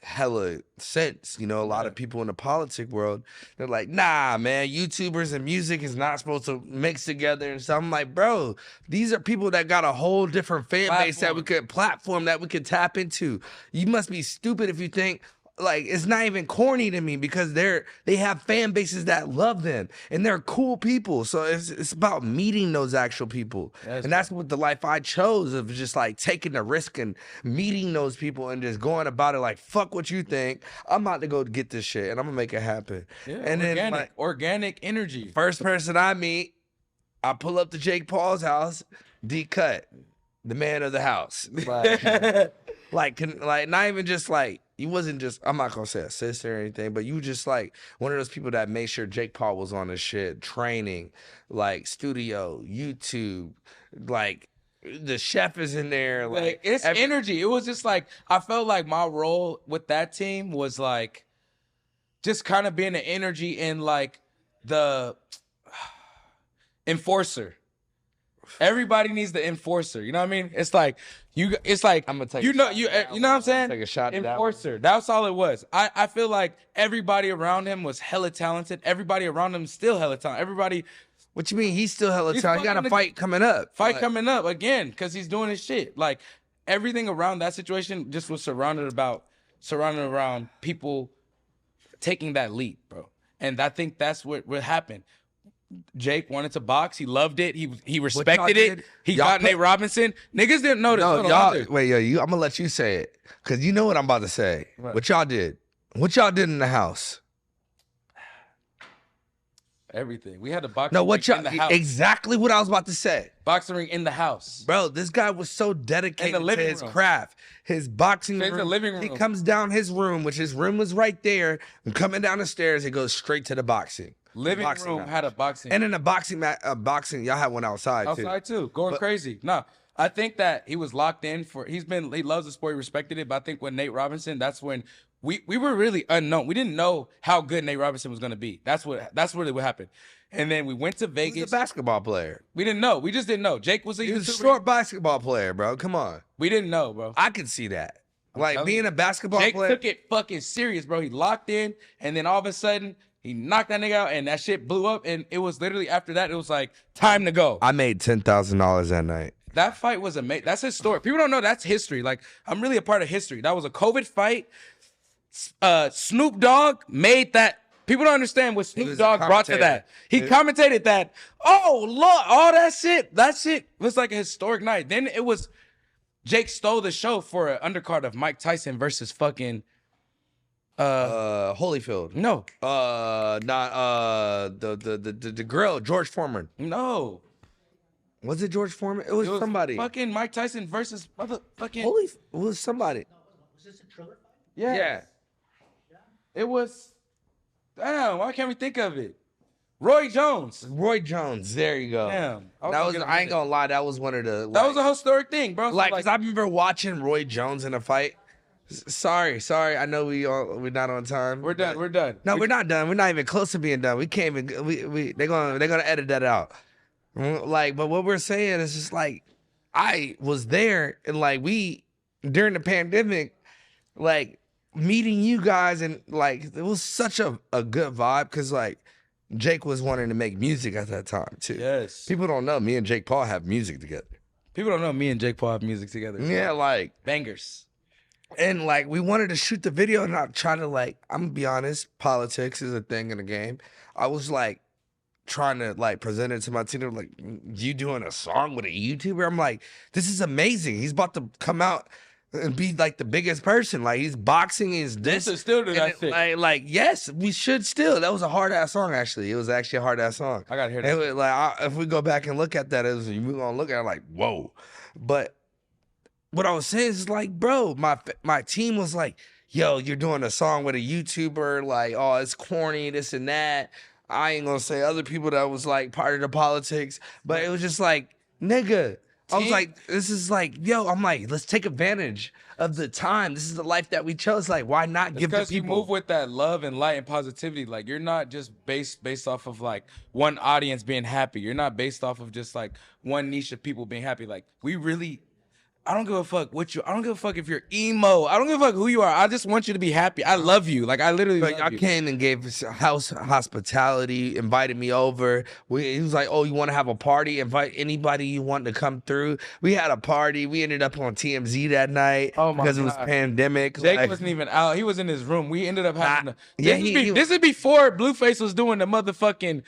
hella sense. You know, a lot of people in the politic world, they're like, nah, man, YouTubers and music is not supposed to mix together and stuff. I'm like, bro, these are people that got a whole different fan base that we could tap into. You must be stupid if you think like it's not even corny to me, because they have fan bases that love them and they're cool people. So it's about meeting those actual people. And that's what the life I chose, of just like taking the risk and meeting those people and just going about it like, fuck what you think. I'm about to go get this shit and I'm gonna make it happen. Yeah, and organic, then organic energy. First person I meet, I pull up to Jake Paul's house, D-Cut, the man of the house. Like, not even just like, you wasn't just, I'm not gonna say a sister or anything, but you just like one of those people that made sure Jake Paul was on his shit, training, like studio, YouTube, like the chef is in there. Like it's energy. It was just like, I felt like my role with that team was like just kind of being the energy and like the enforcer. Everybody needs the enforcer. You know what I mean? It's like it's like I'm gonna take you know what I'm saying? Take a shot at that enforcer. That's all it was. I feel like everybody around him was hella talented. Everybody around him is still hella talented. Everybody. What you mean? He's still hella talented. He got a fight coming up. Coming up again because he's doing his shit. Like everything around that situation just was surrounded around people taking that leap, bro. And I think that's what happened. Jake wanted to box. He loved it. He respected it. He got Nate Robinson. Niggas didn't notice. No, y'all. Wait, yo, I'm gonna let you say it, because you know what I'm about to say. What y'all did? What y'all did in the house? Everything. We had a boxing. No, what y'all? in the house. Exactly what I was about to say. Boxing ring in the house, bro. This guy was so dedicated to his craft, his boxing room. The living room. He comes down his room, which his room was right there, and coming down the stairs, he goes straight to the boxing. Living room had a boxing. And in a boxing y'all had one outside too. Going crazy. No, I think that he was locked in he loves the sport, he respected it. But I think when Nate Robinson, that's when we were really unknown. We didn't know how good Nate Robinson was gonna be. That's really what happened. And then we went to Vegas. He was a basketball player. We didn't know. We just didn't know. Jake was he was a short basketball player, bro. Come on. We didn't know, bro. I could see that. Like being a basketball player. Jake took it fucking serious, bro. He locked in, and then all of a sudden, he knocked that nigga out, and that shit blew up. And it was literally after that, it was like, time to go. I made $10,000 that night. That fight was amazing. That's historic. People don't know that's history. Like, I'm really a part of history. That was a COVID fight. Snoop Dogg made that. People don't understand what Snoop Dogg brought to that. He commentated that. Oh, Lord, all that shit was like a historic night. Then it was, Jake stole the show for an undercard of Mike Tyson versus fucking Holyfield. No. Not the grill, George Foreman. No. Was it George Foreman? It was somebody. Fucking Mike Tyson versus motherfucking it was somebody. Was this a Triller fight? Yeah. It was. Damn, why can't we think of it? Roy Jones. Roy Jones. There you go. Damn. I ain't gonna lie, that was one of the. That was a historic thing, bro. Like, cause I remember watching Roy Jones in a fight. Sorry. I know we're not on time. We're done. No, we're not done. We're not even close to being done. We can't even. They're gonna edit that out. Like, but what we're saying is just like, I was there, and like during the pandemic, like meeting you guys, and like it was such a good vibe, because like Jake was wanting to make music at that time too. Yes. People don't know me and Jake Paul have music together. People don't know me and Jake Paul have music together. Yeah, like bangers. And like we wanted to shoot the video, and I'm trying to like, I'm gonna be honest, politics is a thing in the game. I was like trying to like present it to my team, like, you doing a song with a YouTuber? I'm like, this is amazing. He's about to come out and be like the biggest person. Like, he's boxing, he's this. Still do that shit. Like, yes, we should still. That was a hard ass song, actually. It was actually a hard ass song. I gotta hear that. Like, if we go back and look at that, we're gonna look at it like, whoa. But what I was saying is like, bro, my team was like, yo, you're doing a song with a YouTuber, like, oh, it's corny, this and that. I ain't gonna say other people that was like part of the politics, but it was just like, nigga, I was like, this is like, yo, I'm like, let's take advantage of the time. This is the life that we chose. Like, why not give the because you people? move with that love and light and positivity. Like you're not just based off of like one audience being happy. You're not based off of just like one niche of people being happy. Like we really, I don't give a fuck what you. I don't give a fuck if you're emo. I don't give a fuck who you are. I just want you to be happy. I love you. Like I literally But love y'all you. came and gave us house hospitality, invited me over. He was like, oh, you want to have a party? Invite anybody you want to come through. We had a party. We ended up on TMZ that night Oh my because it was God. pandemic. Jake Like, wasn't even out. He was in his room. We ended up having to. yeah, This is before Blueface was doing the motherfucking.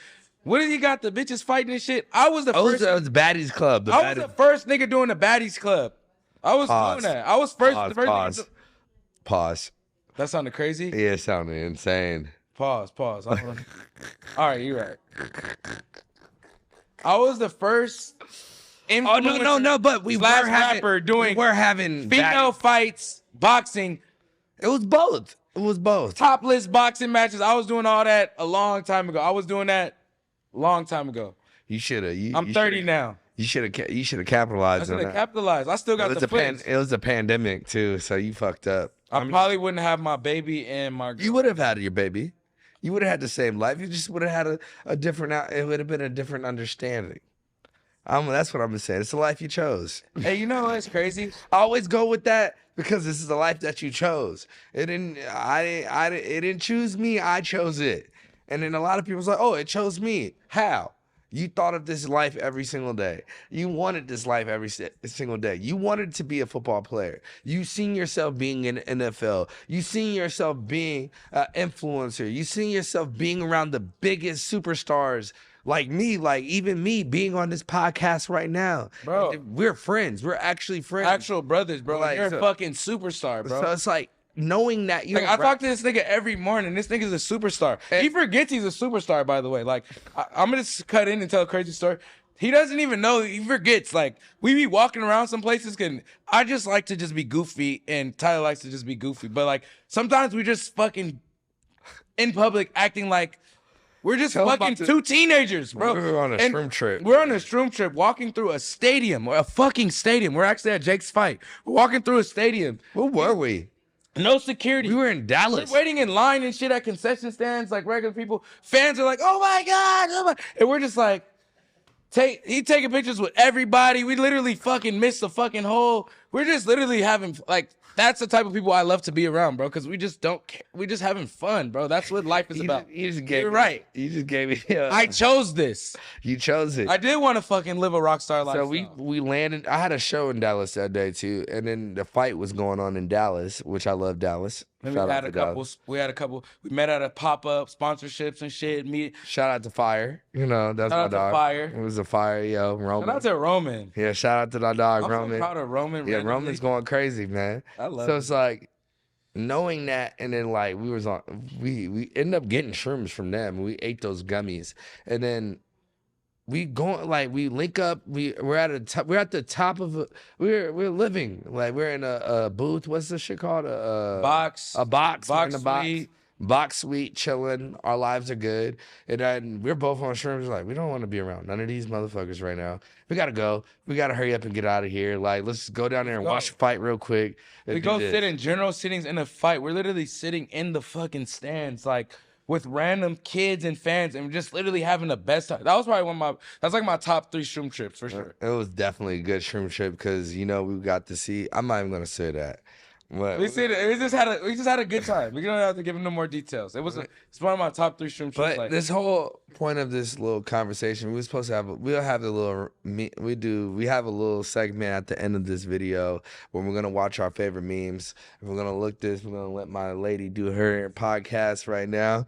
What did he got the bitches fighting and shit? I was the first. it was Baddies Club. I was the first nigga doing the baddies club. I was Pause. doing that. I was first. Pause, the first pause. nigga Pause. that sounded crazy. Yeah, it sounded insane. Pause. All right, you're right. I was the first. Oh no! But we were having rapper doing. We were having female fights, boxing, It was both. It was both. topless boxing matches. I was doing all that a long time ago. I was doing that a long time ago. You should have. I'm 30 now. You should have. You should have I capitalized should on have that. capitalized. I still got the flips. It was a pandemic too, so you fucked up. I probably wouldn't have my baby and my girl. You would have had your baby. You would have had the same life. You just would have had a different. It would have been a different understanding. That's what I'm saying. It's the life you chose. Hey, you know what's crazy? I always go with that because this is the life that you chose. It didn't. It didn't choose me. I chose it. And then a lot of people's like, oh, it chose me. How? You thought of this life every single day. You wanted this life every single day. You wanted to be a football player. You seen yourself being in the NFL. You seen yourself being an influencer. You seen yourself being around the biggest superstars like me, like even me being on this podcast right now. Bro. We're friends. We're actually friends. Actual brothers, bro. Like, You're so- a fucking superstar, bro. So it's like knowing that you Like I talk to this nigga every morning. This nigga's a superstar. He forgets he's a superstar, by the way. Like I'm gonna just cut in and tell a crazy story. He doesn't even know. He forgets. Like we be walking around some places, and I just like to just be goofy, and Tyler likes to just be goofy. But like sometimes we just fucking in public acting like we're just Tell him fucking about two teenagers, bro. We were on a And shroom trip. We're on a shroom trip, walking through a stadium, or a fucking stadium. We're actually at Jake's fight. We're walking through a stadium. Where were we? No security. We were in Dallas. We're waiting in line and shit at concession stands like regular people. Fans are like, oh my God. Oh my. And we're just like, he taking pictures with everybody. We literally fucking missed the fucking hole. We're just literally having, like, that's the type of people I love to be around, bro, because we just don't care. We just having fun, bro. That's what life is about. You're right. You just gave me. I chose this. You chose it. I did want to fucking live a rock star life. So we landed. I had a show in Dallas that day too, and then the fight was going on in Dallas, which I love Dallas. We Shout out had to a couple. We had a couple. We met at a pop up sponsorships and shit. Shout out to Fire. You know that's Shout my out to dog. Fire. It was a Fire, yo, Roman. Shout out to Roman. Yeah, shout out to my dog I'm Roman. so proud of Roman. Yeah, randomly. Roman's going crazy, man. I love So it. it's like knowing that, and then like we ended up getting shrooms from them. We ate those gummies, and then we link up. We're at the top of we're living like we're in a booth. What's this shit called? A box. We're in a box. suite. Box suite, chilling. Our lives are good, and then we're both on shrooms. Like we don't want to be around none of these motherfuckers right now. We gotta go. We gotta hurry up and get out of here. Like let's go down there and watch a fight real quick. We go sit in general sittings in a fight. We're literally sitting in the fucking stands, like with random kids and fans, and we're just literally having the best time. That was probably that's like my top 3 shroom trips for sure. It was definitely a good shroom trip because we got to see. I'm not even gonna say that. But We just had a good time. We don't have to give them no more details. It's one of my top 3 shroom trips. But this whole point of this little conversation, we were supposed to have. We have a little segment at the end of this video where we're gonna watch our favorite memes. And we're gonna we're gonna let my lady do her podcast right now.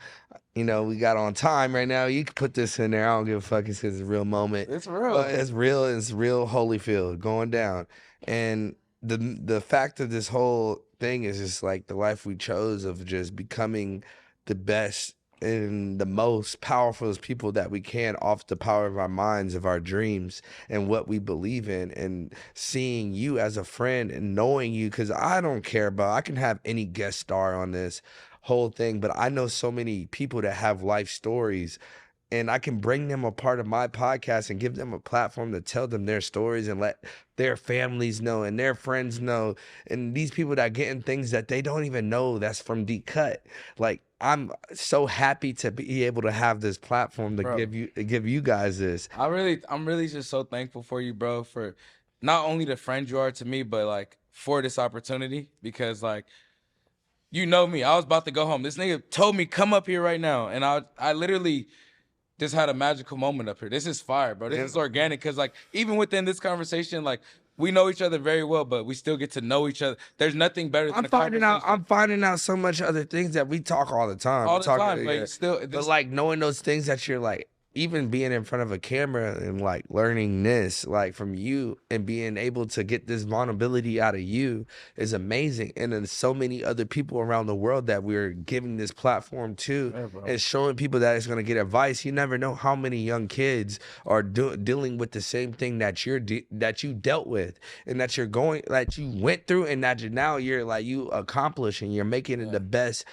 You know, we got on time right now. You can put this in there. I don't give a fuck. It's because it's a real moment. It's real. But it's real. It's real Holyfield going down. And the fact of this whole thing is just like the life we chose of just becoming the best and the most powerful people that we can off the power of our minds, of our dreams and what we believe in, and seeing you as a friend and knowing you, because I don't care about, I can have any guest star on this whole thing, but I know so many people that have life stories and I can bring them a part of my podcast and give them a platform to tell them their stories and let their families know and their friends know, and these people that getting things that they don't even know that's from Deep Cut. Like, I'm so happy to be able to have this platform to Bro. give you guys this. I'm really just so thankful for you, bro, for not only the friend you are to me, but like for this opportunity, because like, you know me, I was about to go home. This nigga told me come up here right now, and I literally just had a magical moment up here. This is fire, bro. This is organic, because like even within this conversation, like we know each other very well, but we still get to know each other. There's nothing better than I'm finding out so much other things that we talk all the time. all the time, but still, But like knowing those things that you're like, even being in front of a camera and like learning this like from you and being able to get this vulnerability out of you is amazing. And there's so many other people around the world that we're giving this platform to, and showing people that it's going to get advice. You never know how many young kids are dealing with the same thing that that you dealt with, and that you went through, and that now you're like, you accomplish, and you're making it the best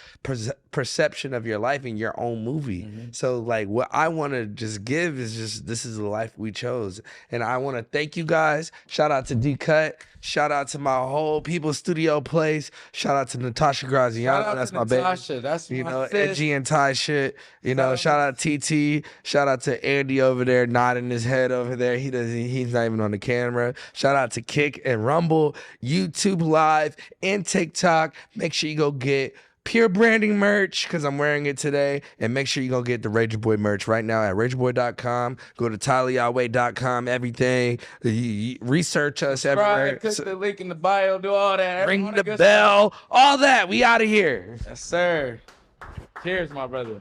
perception of your life in your own movie. So like, what I want to just give is just, this is the life we chose. And I want to thank you guys. Shout out to D Cut. Shout out to my whole People Studio place. Shout out to Natasha Graziano. That's my Natasha, baby. that's you my know, sis. edgy and Thai shit. You know, shout out TT. Shout out to Andy over there nodding his head over there. He's not even on the camera. Shout out to Kick and Rumble, YouTube Live, and TikTok. Make sure you go get Pure Branding merch, because I'm wearing it today. And make sure you go get the Rager Boy merch right now at ragerboy.com. Go to TylerYahweh.com. Everything. Research us everywhere. Click the link in the bio. Do all that. Ring the bell. All that. We out of here. Yes, sir. Cheers, my brother.